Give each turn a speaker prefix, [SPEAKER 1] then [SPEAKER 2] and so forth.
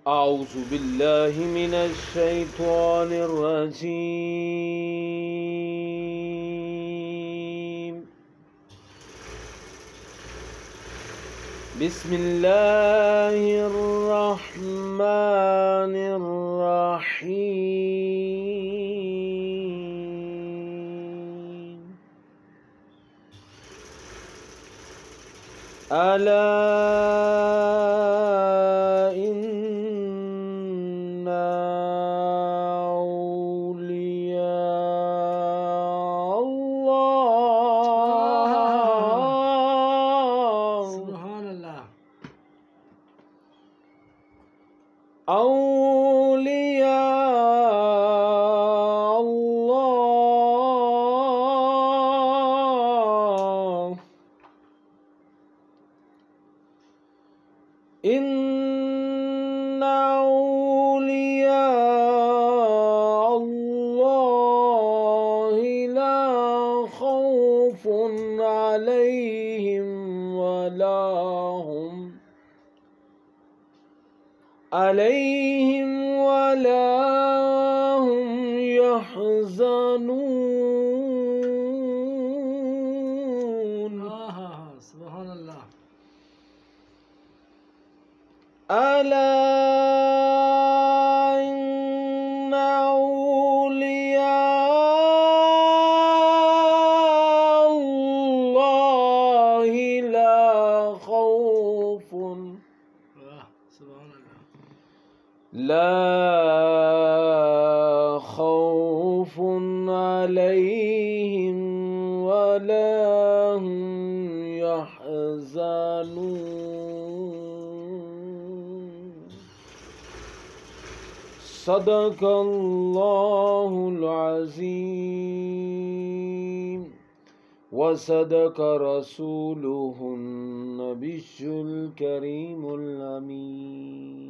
[SPEAKER 1] أعوذ بالله من الشيطان الرجيم. بسم الله الرحمن الرحيم. ألا إن أولياء الله
[SPEAKER 2] سبحان الله.
[SPEAKER 1] أولياء الله إن أولياء الله لا خوف عليهم ولا هم يحزنون.
[SPEAKER 2] سبحان الله.
[SPEAKER 1] ألا إن أولياء الله لا خوف
[SPEAKER 2] سبحان الله.
[SPEAKER 1] لا خوف عليهم ولا هم يحزنون. صدق الله العظيم وصدق رسوله النبي الكريم الأمين.